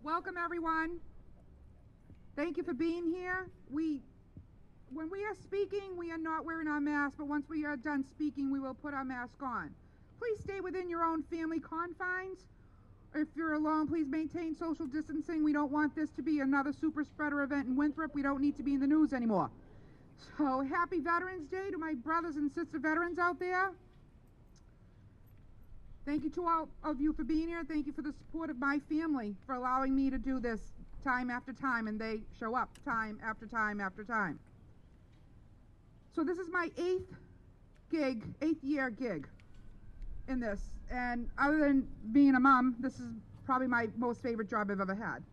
Welcome, everyone. Thank you for being here. When we are speaking, we are not wearing our mask, but once we are done speaking, we will put our mask on. Please stay within your own family confines. If you're alone, please maintain social distancing. We don't want this to be another super spreader event in Winthrop. We don't need to be in the news anymore. So happy Veterans Day to my brothers and sister veterans out there. Thank you to all of you for being here. Thank you for the support of my family for allowing me to do this time after time, and they show up time after time after time. So this is my eighth year gig in this, and other than being a mom, this is probably my most favorite job I've ever had.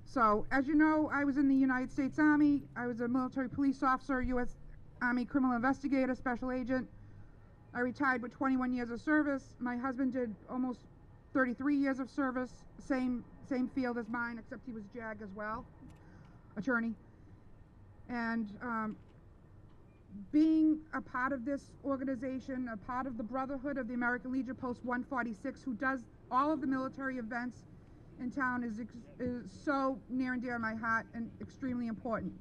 So, as you know, I was in the United States Army. I was a military police officer, U.S. Army criminal investigator, special agent. I retired with 21 years of service. My husband did almost 33 years of service, same field as mine, except he was JAG as well, attorney. And being a part of this organization, a part of the Brotherhood of the American Legion Post 146, who does all of the military events in town, is so near and dear to my heart and extremely important.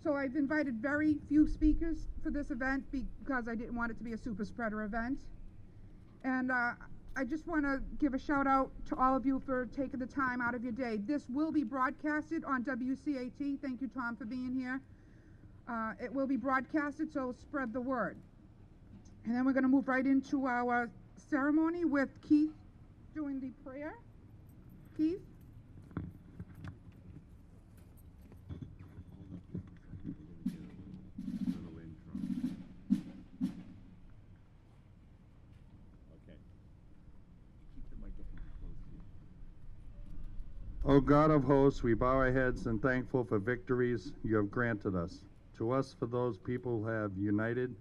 So I've invited very few speakers for this event because I didn't want it to be a super spreader event. And I just want to give a shout out to all of you for taking the time out of your day. This will be broadcasted on WCAT. Thank you, Tom, for being here. It will be broadcasted, so spread the word. And then we're going to move right into our ceremony with Keith doing the prayer. Keith? O God of hosts, we bow our heads and thankful for victories you have granted us. To us, for those people who have united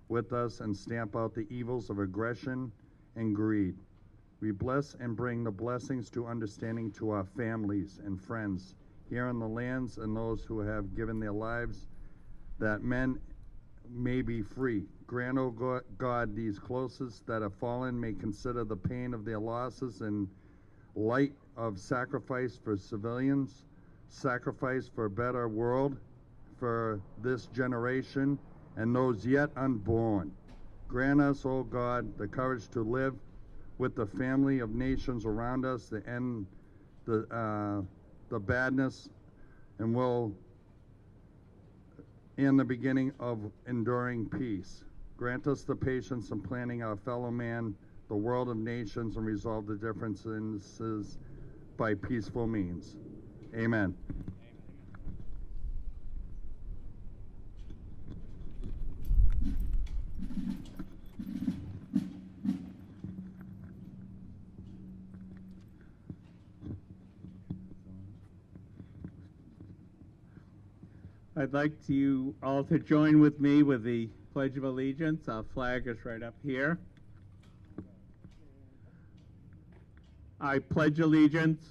with us and stamp out the evils of aggression and greed. We bless and bring the blessings to understanding to our families and friends here in the lands and those who have given their lives, that men may be free. Grant, O God, these closest that have fallen may consider the pain of their losses in light of sacrifice for civilians, sacrifice for a better world, for this generation and those yet unborn. Grant us, O God, the courage to live with the family of nations around us, to end the badness, and the beginning of enduring peace. Grant us the patience in planning our fellow man, the world of nations, and resolve the differences by peaceful means. Amen. I'd like you all to join with me with the Pledge of Allegiance. Our flag is right up here. I pledge allegiance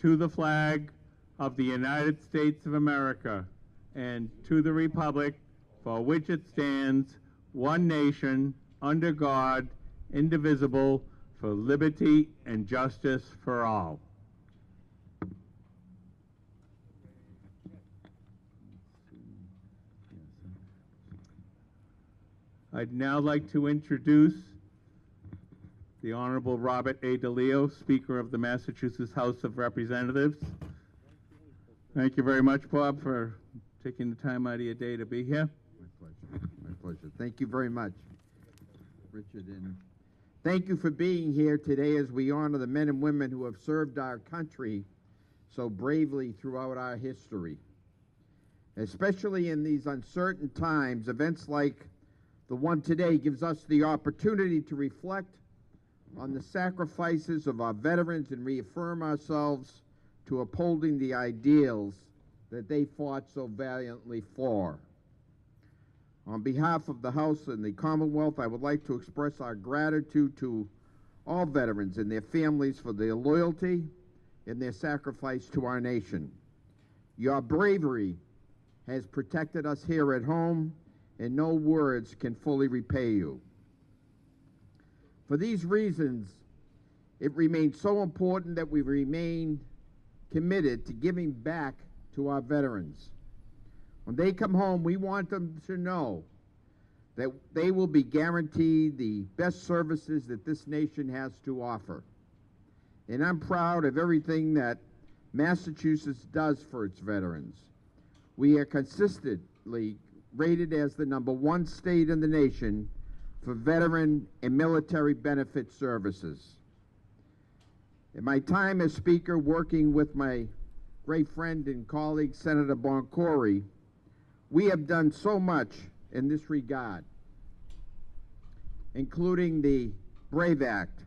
to the flag of the United States of America and to the republic for which it stands, one nation, under God, indivisible, for liberty and justice for all. I'd now like to introduce the Honorable Robert A. Deleo, Speaker of the Massachusetts House of Representatives. Thank you very much, Bob, for taking the time out of your day to be here. My pleasure. My pleasure. Thank you very much, Richard. And thank you for being here today as we honor the men and women who have served our country so bravely throughout our history. Especially in these uncertain times, events like the one today gives us the opportunity to reflect on the sacrifices of our veterans and reaffirm ourselves to upholding the ideals that they fought so valiantly for. On behalf of the House and the Commonwealth, I would like to express our gratitude to all veterans and their families for their loyalty and their sacrifice to our nation. Your bravery has protected us here at home, and no words can fully repay you. For these reasons, it remains so important that we remain committed to giving back to our veterans. When they come home, we want them to know that they will be guaranteed the best services that this nation has to offer. And I'm proud of everything that Massachusetts does for its veterans. We are consistently rated as the #1 state in the nation for veteran and military benefit services. In my time as Speaker, working with my great friend and colleague, Senator Boncory, we have done so much in this regard, including the BRAVE Act,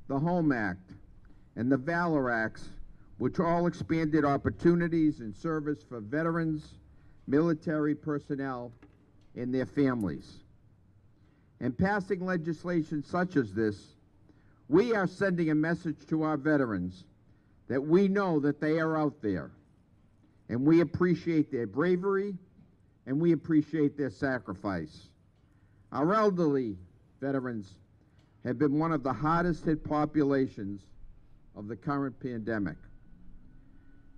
the HOME Act, and the VALOR Acts, which all expanded opportunities and service for veterans, military personnel, and their families. In passing legislation such as this, we are sending a message to our veterans that we know that they are out there, and we appreciate their bravery, and we appreciate their sacrifice. Our elderly veterans have been one of the hardest hit populations of the current pandemic.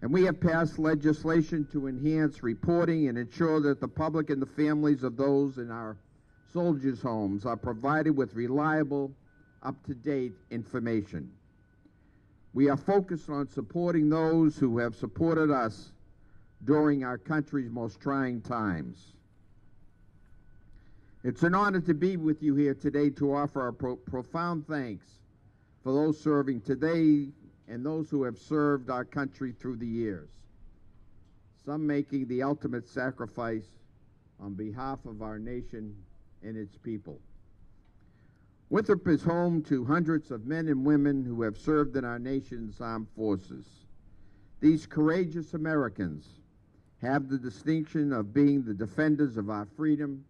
And we have passed legislation to enhance reporting and ensure that the public and the families of those in our soldiers' homes are provided with reliable, up-to-date information. We are focused on supporting those who have supported us during our country's most trying times. It's an honor to be with you here today to offer our profound thanks for those serving today and those who have served our country through the years, some making the ultimate sacrifice on behalf of our nation and its people. Winthrop is home to hundreds of men and women who have served in our nation's armed forces. These courageous Americans have the distinction of being the defenders of our freedom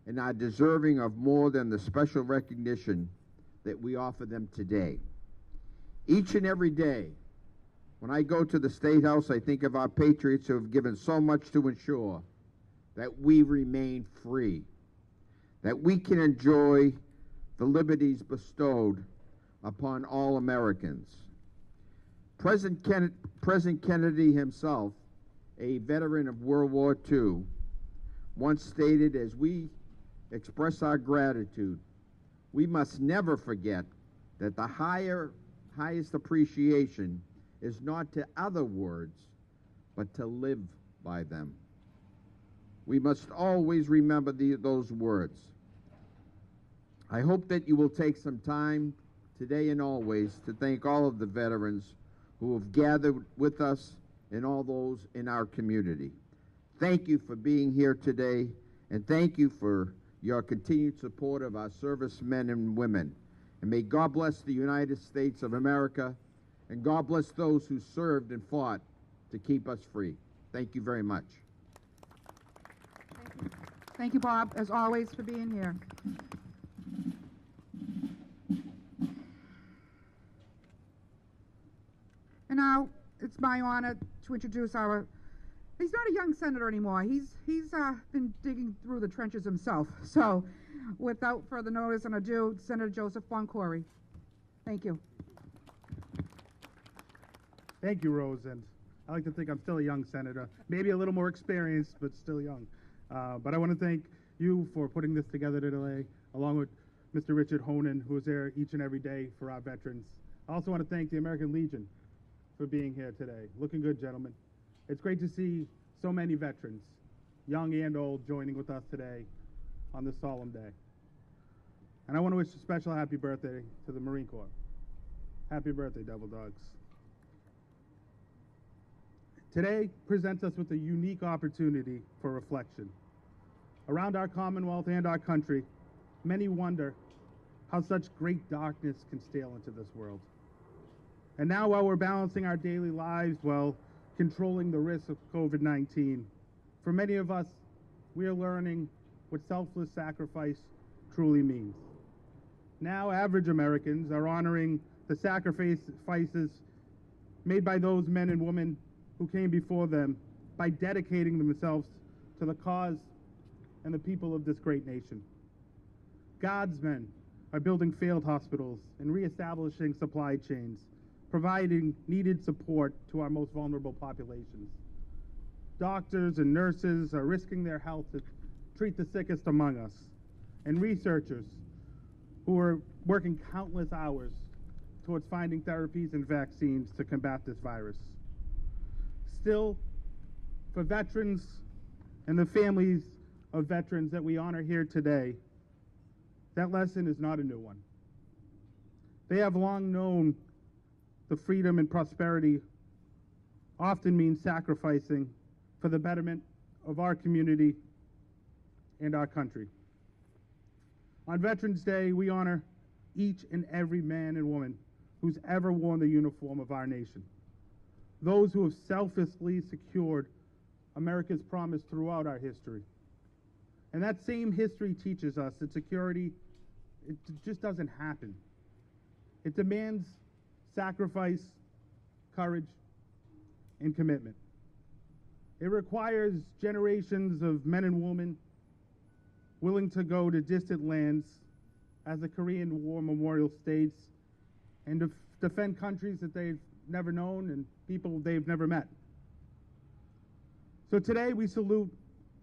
and are deserving of more than the special recognition that we offer them today. Each and every day, when I go to the State House, I think of our patriots who have given so much to ensure that we remain free, that we can enjoy the liberties bestowed upon all Americans. President Kennedy himself, a veteran of World War II, once stated, as we express our gratitude, we must never forget that the highest appreciation is not to utter words, but to live by them. We must always remember those words. I hope that you will take some time today and always to thank all of the veterans who have gathered with us and all those in our community. Thank you for being here today, and thank you for your continued support of our servicemen and women. And may God bless the United States of America, and God bless those who served and fought to keep us free. Thank you very much. Thank you. Thank you, Bob, as always, for being here. And now it's my honor to introduce he's not a young senator anymore. He's been digging through the trenches himself. So without further notice and ado, Senator Joseph Boncory. Thank you. Thank you, Rose, and I like to think I'm still a young senator, maybe a little more experienced, but still young. But I want to thank you for putting this together today, along with Mr. Richard Hornen, who is there each and every day for our veterans. I also want to thank the American Legion for being here today. Looking good, gentlemen. It's great to see so many veterans, young and old, joining with us today on this solemn day. And I want to wish a special happy birthday to the Marine Corps. Happy birthday, Devil Dogs. Today presents us with a unique opportunity for reflection. Around our Commonwealth and our country, many wonder how such great darkness can steal into this world. And now, while we're balancing our daily lives while controlling the risks of COVID-19, for many of us, we are learning what selfless sacrifice truly means. Now, average Americans are honoring the sacrifices made by those men and women who came before them by dedicating themselves to the cause and the people of this great nation. God's men are building failed hospitals and reestablishing supply chains, providing needed support to our most vulnerable populations. Doctors and nurses are risking their health to treat the sickest among us, and researchers who are working countless hours towards finding therapies and vaccines to combat this virus. Still, for veterans and the families of veterans that we honor here today, that lesson is not a new one. They have long known the freedom and prosperity often means sacrificing for the betterment of our community and our country. On Veterans Day, we honor each and every man and woman who's ever worn the uniform of our nation. Those who have selflessly secured America's promise throughout our history. And that same history teaches us that security, it just doesn't happen. It demands sacrifice, courage, and commitment. It requires generations of men and women willing to go to distant lands as the Korean War memorial states and defend countries that they've never known and people they've never met. So today we salute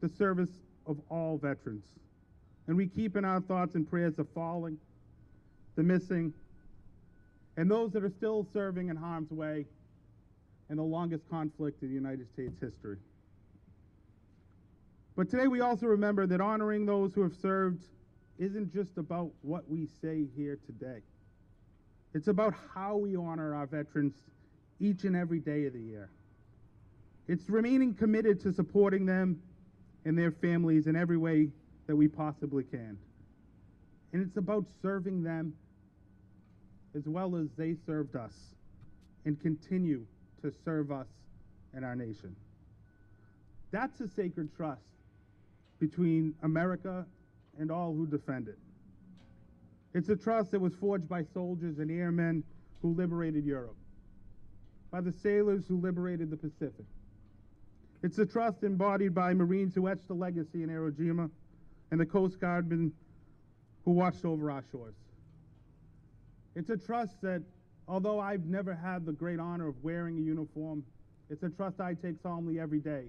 the service of all veterans, and we keep in our thoughts and prayers the fallen, the missing, and those that are still serving in harm's way in the longest conflict in United States history. But today we also remember that honoring those who have served isn't just about what we say here today. It's about how we honor our veterans each and every day of the year. It's remaining committed to supporting them and their families in every way that we possibly can. And it's about serving them as well as they served us and continue to serve us and our nation. That's a sacred trust between America and all who defend it. It's a trust that was forged by soldiers and airmen who liberated Europe, by the sailors who liberated the Pacific. It's a trust embodied by Marines who etched a legacy in Iwo Jima and the Coast Guardmen who watched over our shores. It's a trust that, although I've never had the great honor of wearing a uniform, it's a trust I take solemnly every day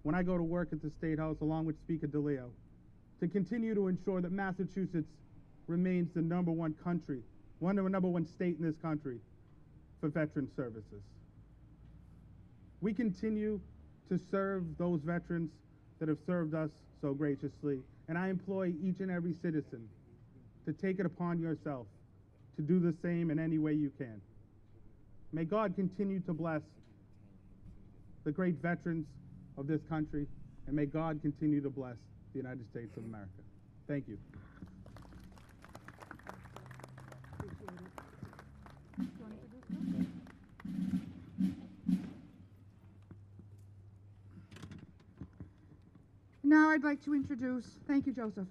when I go to work at the State House along with Speaker Deleo to continue to ensure that Massachusetts remains the number one state in this country for veteran services. We continue to serve those veterans that have served us so graciously, and I employ each and every citizen to take it upon yourself to do the same in any way you can. May God continue to bless the great veterans of this country, and may God continue to bless the United States of America. Thank you. Now I'd like to introduce, thank you, Joseph,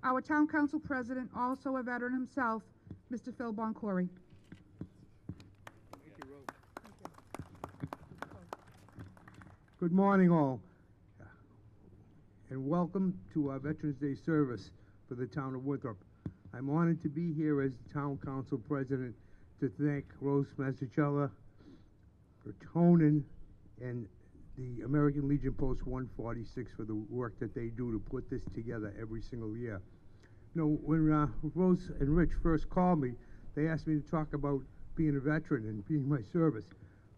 our town council president, also a veteran himself, Mr. Phil Boncory. Good morning, all, and welcome to our Veterans Day service for the town of Winthrop. I'm honored to be here as town council president to thank Rose Mazzicella, Hornen, and the American Legion Post 146 for the work that they do to put this together every single year. You know, when Rose and Rich first called me, they asked me to talk about being a veteran and being my service,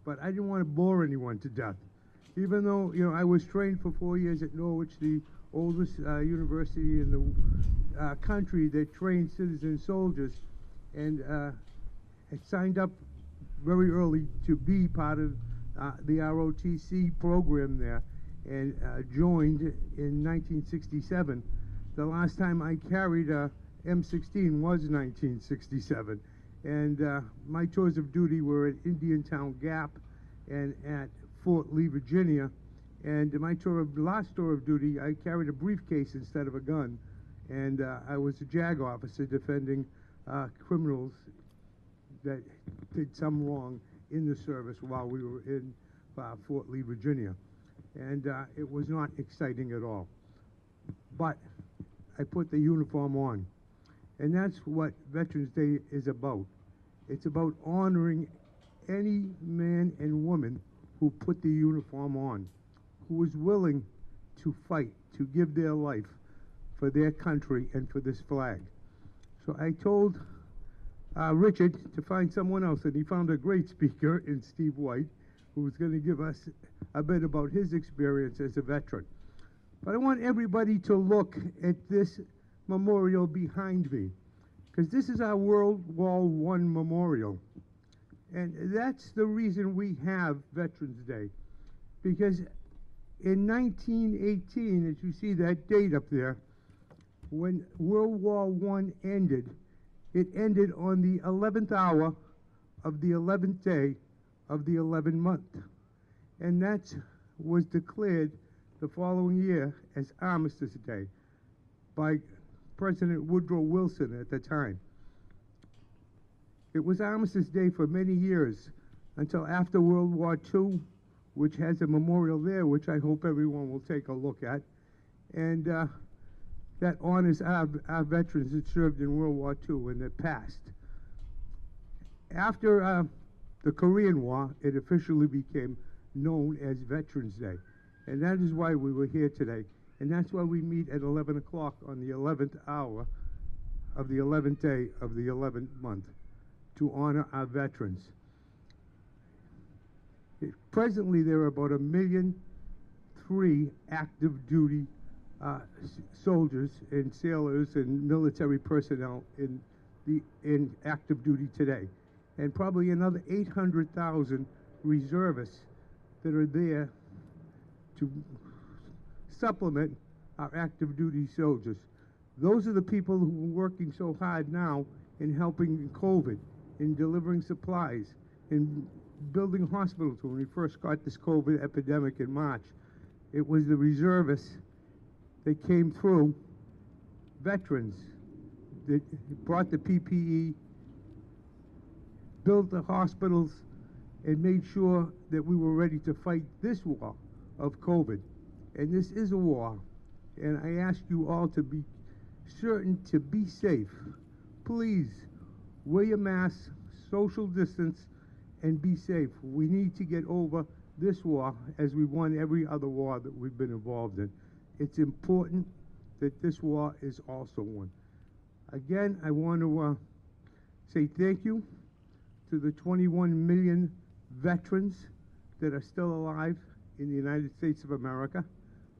but I didn't want to bore anyone to death. Even though, you know, I was trained for 4 years at Norwich, the oldest university in the country that trains citizen soldiers, and I signed up very early to be part of the ROTC program there, and joined in 1967. The last time I carried a M16 was 1967, and my tours of duty were at Indiantown Gap and at Fort Lee, Virginia, and my last tour of duty, I carried a briefcase instead of a gun, and I was a JAG officer defending criminals that did some wrong in the service while we were in Fort Lee, Virginia, and it was not exciting at all. But I put the uniform on, and that's what Veterans Day is about. It's about honoring any man and woman who put the uniform on, who was willing to fight, to give their life for their country and for this flag. So I told Richard to find someone else, and he found a great speaker in Steve White, who was going to give us a bit about his experience as a veteran. But I want everybody to look at this memorial behind me, because this is our World War I memorial. And that's the reason we have Veterans Day. Because in 1918, as you see that date up there, when World War I ended, it ended on the 11th hour of the 11th day of the 11th month. And that was declared the following year as Armistice Day by President Woodrow Wilson at the time. It was Armistice Day for many years until after World War II, which has a memorial there, which I hope everyone will take a look at. And that honors our veterans that served in World War II and that passed. After the Korean War, it officially became known as Veterans Day. And that is why we were here today. And that's why we meet at 11 o'clock on the 11th hour of the 11th day of the 11th month to honor our veterans. Presently, there are about 1.3 million active duty soldiers and sailors and military personnel in active duty today, and probably another 800,000 reservists that are there to supplement our active duty soldiers. Those are the people who are working so hard now in helping in COVID, in delivering supplies, in building hospitals. When we first got this COVID epidemic in March, it was the reservists that came through, veterans that brought the PPE, built the hospitals, and made sure that we were ready to fight this war of COVID. And this is a war, and I ask you all to be certain to be safe. Please wear your mask, social distance, and be safe. We need to get over this war as we won every other war that we've been involved in. It's important that this war is also won. Again, I want to say thank you to the 21 million veterans that are still alive in the United States of America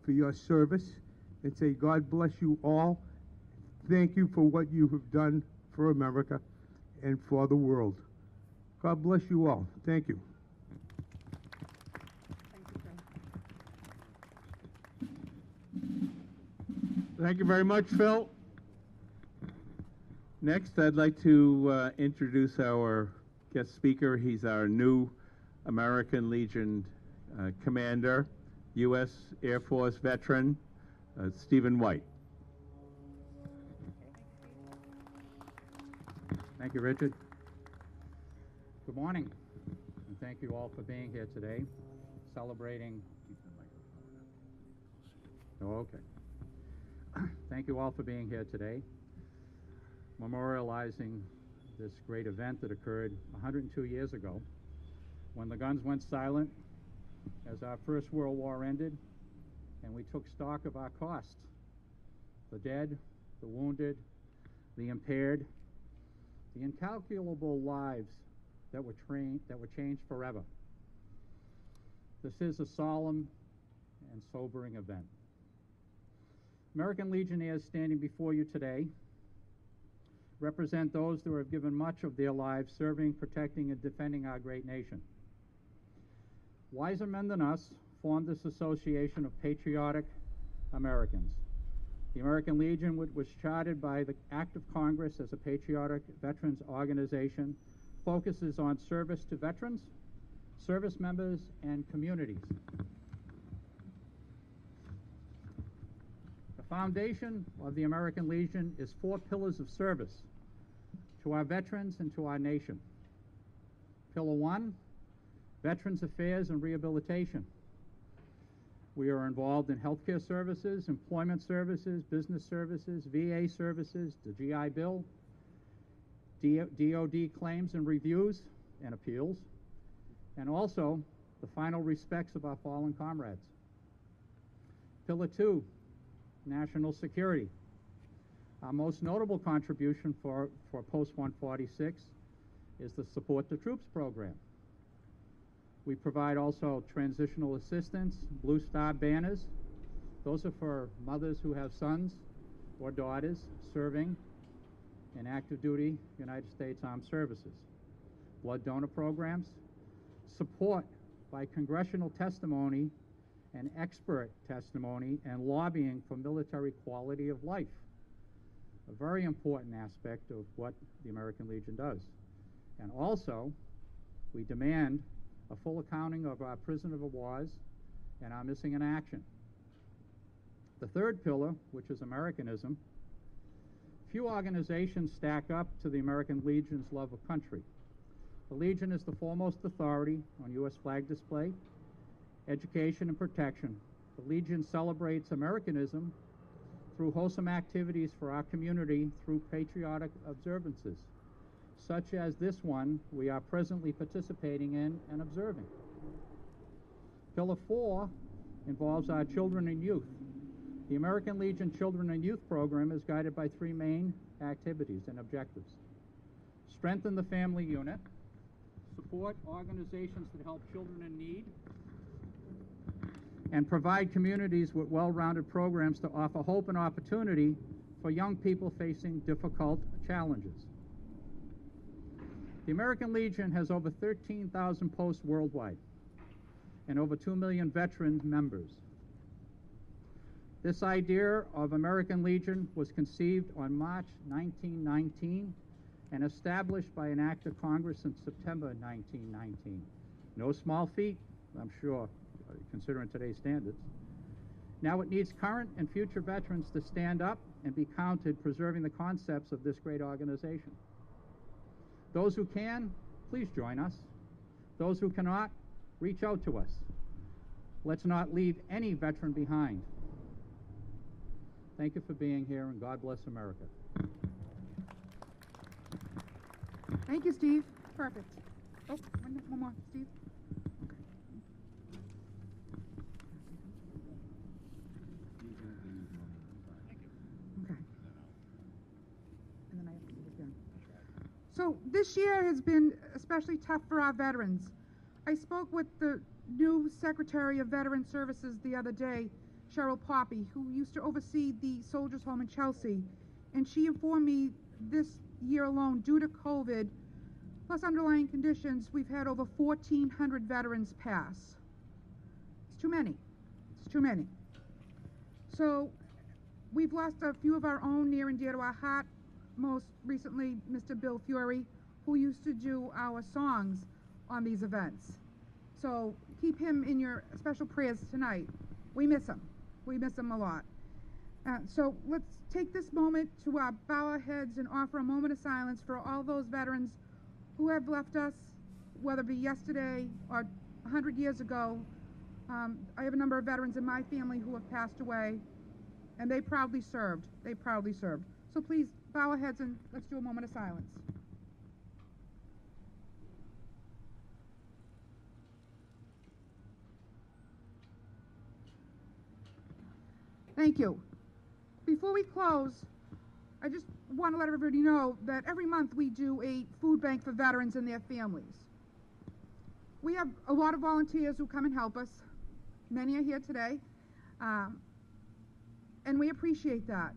for your service, and say God bless you all. Thank you for what you have done for America and for the world. God bless you all. Thank you. Thank you very much, Phil. Next, I'd like to introduce our guest speaker. He's our new American Legion commander, U.S. Air Force veteran, Stephen White. Thank you, Richard. Good morning, and thank you all for being here today, celebrating. Oh, okay. Thank you all for being here today, memorializing this great event that occurred 102 years ago, when the guns went silent as our First World War ended, and we took stock of our cost: the dead, the wounded, the impaired, the incalculable lives that were changed forever. This is a solemn and sobering event. American Legionnaires standing before you today represent those who have given much of their lives serving, protecting, and defending our great nation. Wiser men than us formed this association of patriotic Americans. The American Legion was chartered by the Act of Congress as a patriotic veterans organization, focuses on service to veterans, service members, and communities. The foundation of the American Legion is 4 pillars of service to our veterans and to our nation. Pillar 1, Veterans Affairs and Rehabilitation. We are involved in healthcare services, employment services, business services, VA services, the GI Bill, DOD claims and reviews and appeals, and also the final respects of our fallen comrades. Pillar 2, national security. Our most notable contribution for Post 146 is the Support the Troops program. We provide also transitional assistance, Blue Star banners. Those are for mothers who have sons or daughters serving in active duty United States Armed Services. Blood donor programs, support by congressional testimony and expert testimony and lobbying for military quality of life. A very important aspect of what the American Legion does. And also, we demand a full accounting of our prisoner of wars and our missing in action. The third pillar, which is Americanism, few organizations stack up to the American Legion's love of country. The Legion is the foremost authority on U.S. flag display, education, and protection. The Legion celebrates Americanism through wholesome activities for our community through patriotic observances, such as this one we are presently participating in and observing. Pillar 4 involves our children and youth. The American Legion Children and Youth Program is guided by 3 main activities and objectives. Strengthen the family unit, support organizations that help children in need, and provide communities with well-rounded programs to offer hope and opportunity for young people facing difficult challenges. The American Legion has over 13,000 posts worldwide and over 2 million veteran members. This idea of American Legion was conceived on March 1919 and established by an act of Congress in September 1919. No small feat, I'm sure, considering today's standards. Now it needs current and future veterans to stand up and be counted, preserving the concepts of this great organization. Those who can, please join us. Those who cannot, reach out to us. Let's not leave any veteran behind. Thank you for being here, and God bless America. Thank you, Steve. Perfect. Oh, one more, Steve. Okay. And then I have to do it again. So this year has been especially tough for our veterans. I spoke with the new Secretary of Veteran Services the other day, Cheryl Poppy, who used to oversee the Soldiers' Home in Chelsea, and she informed me this year alone, due to COVID, plus underlying conditions, we've had over 1,400 veterans pass. It's too many. It's too many. So we've lost a few of our own near and dear to our heart, most recently Mr. Bill Fury, who used to do our songs on these events. So keep him in your special prayers tonight. We miss him. We miss him a lot. So let's take this moment to bow our heads and offer a moment of silence for all those veterans who have left us, whether it be yesterday or 100 years ago. I have a number of veterans in my family who have passed away, and they proudly served. They proudly served. So please bow our heads and let's do a moment of silence. Thank you. Before we close, I just want to let everybody know that every month we do a food bank for veterans and their families. We have a lot of volunteers who come and help us. Many are here today, and we appreciate that.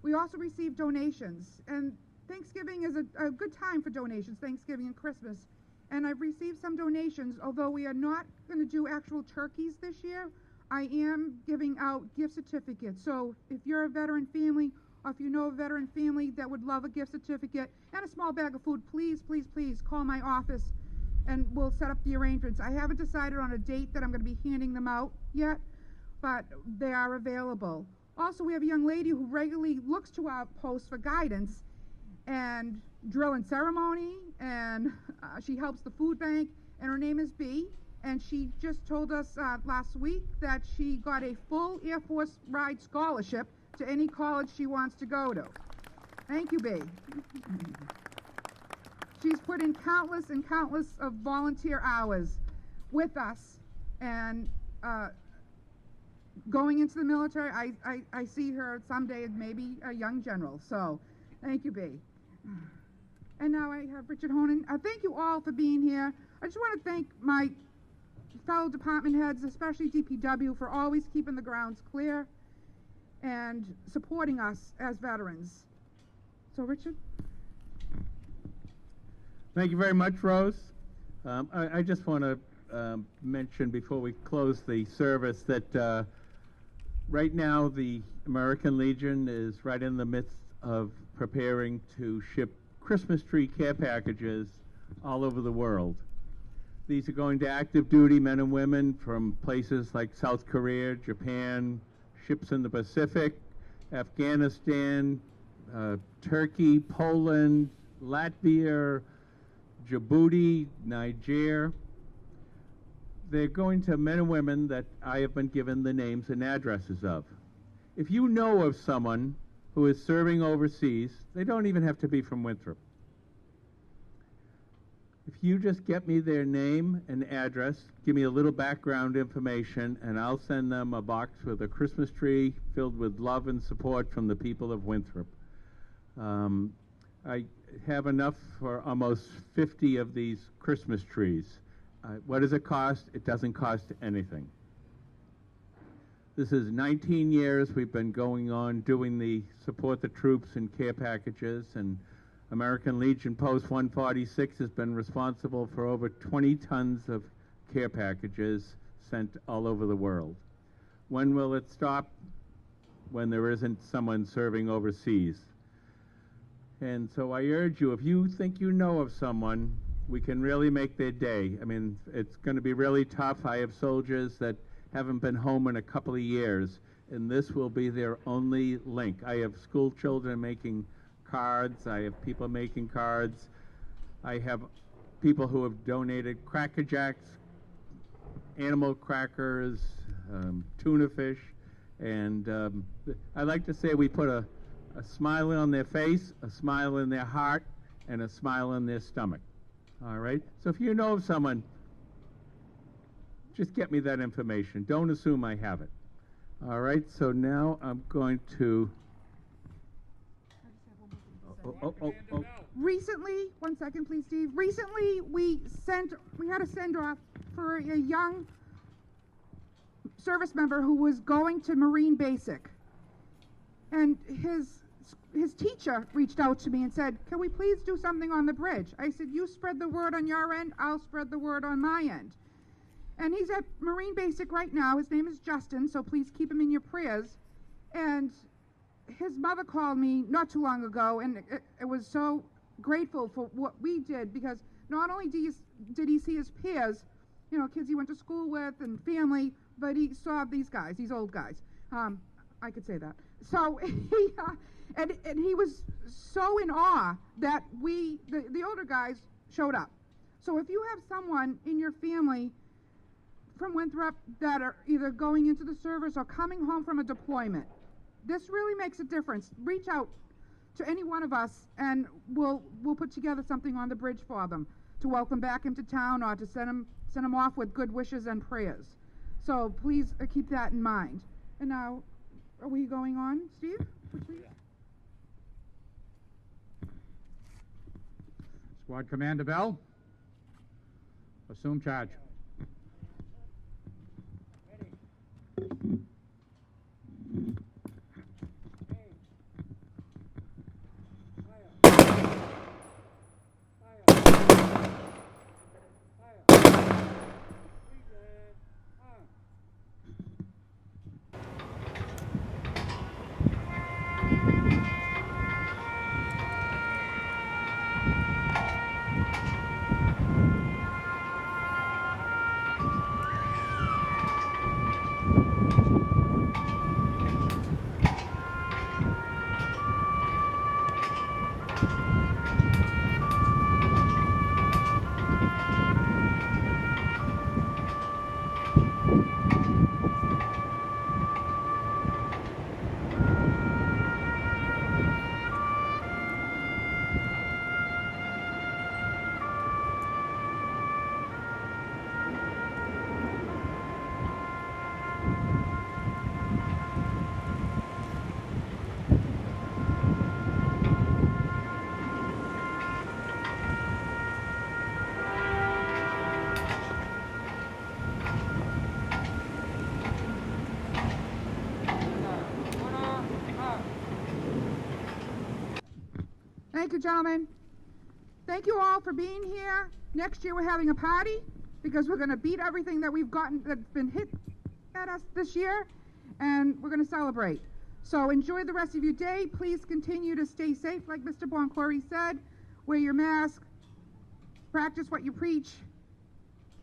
We also receive donations, and Thanksgiving is a good time for donations, Thanksgiving and Christmas. And I've received some donations, although we are not going to do actual turkeys this year. I am giving out gift certificates. So if you're a veteran family, or if you know a veteran family that would love a gift certificate and a small bag of food, please, please, please call my office and we'll set up the arrangements. I haven't decided on a date that I'm going to be handing them out yet, but they are available. Also, we have a young lady who regularly looks to our post for guidance and drill and ceremony, and she helps the food bank, and her name is Bee. And she just told us last week that she got a full Air Force ride scholarship to any college she wants to go to. Thank you, Bea. She's put in countless and countless of volunteer hours with us, and going into the military, I see her someday as maybe a young general. So, thank you, B. And now I have Richard Hornen. Thank you all for being here. I just want to thank my fellow department heads, especially DPW, for always keeping the grounds clear and supporting us as veterans. So, Richard? Thank you very much, Rose. I just want to mention before we close the service that right now the American Legion is right in the midst of preparing to ship Christmas tree care packages all over the world. These are going to active duty men and women from places like South Korea, Japan, ships in the Pacific, Afghanistan, Turkey, Poland, Latvia, Djibouti, Niger. They're going to men and women that I have been given the names and addresses of. If you know of someone who is serving overseas, they don't even have to be from Winthrop. If you just get me their name and address, give me a little background information, and I'll send them a box with a Christmas tree filled with love and support from the people of Winthrop. I have enough for almost 50 of these Christmas trees. What does it cost? It doesn't cost anything. This is 19 years we've been going on doing the support the troops and care packages, and American Legion Post 146 has been responsible for over 20 tons of care packages sent all over the world. When will it stop? When there isn't someone serving overseas. And so I urge you, if you think you know of someone, we can really make their day. I mean, it's going to be really tough. I have soldiers that haven't been home in a couple of years, and this will be their only link. I have school children making cards. I have people making cards. I have people who have donated Cracker Jacks, animal crackers, tuna fish, and I like to say we put a smile on their face, a smile in their heart, and a smile in their stomach. All right? So if you know of someone, just get me that information. Don't assume I have it. All right? So now I'm going to... Recently, one second please, Steve. Recently, we had a send-off for a young service member who was going to Marine Basic. And his teacher reached out to me and said, can we please do something on the bridge? I said, you spread the word on your end, I'll spread the word on my end. And he's at Marine Basic right now. His name is Justin, so please keep him in your prayers. And his mother called me not too long ago, and it was so grateful for what we did, because not only did he see his peers, you know, kids he went to school with and family, but he saw these guys, these old guys. I could say that. So and he was so in awe that the older guys showed up. So if you have someone in your family from Winthrop that are either going into the service or coming home from a deployment, this really makes a difference. Reach out to any one of us, and we'll put together something on the bridge for them to welcome back into town, or to send them off with good wishes and prayers. So please keep that in mind. And now, are we going on, Steve? Please. Squad Commander Bell, assume charge. Thank you, gentlemen. Thank you all for being here. Next year we're having a party because we're going to beat everything that we've gotten that's been hit at us this year, and we're going to celebrate. So enjoy the rest of your day. Please continue to stay safe, like Mr. Boncory said. Wear your mask. Practice what you preach.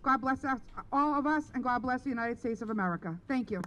God bless us, all of us, and God bless the United States of America. Thank you.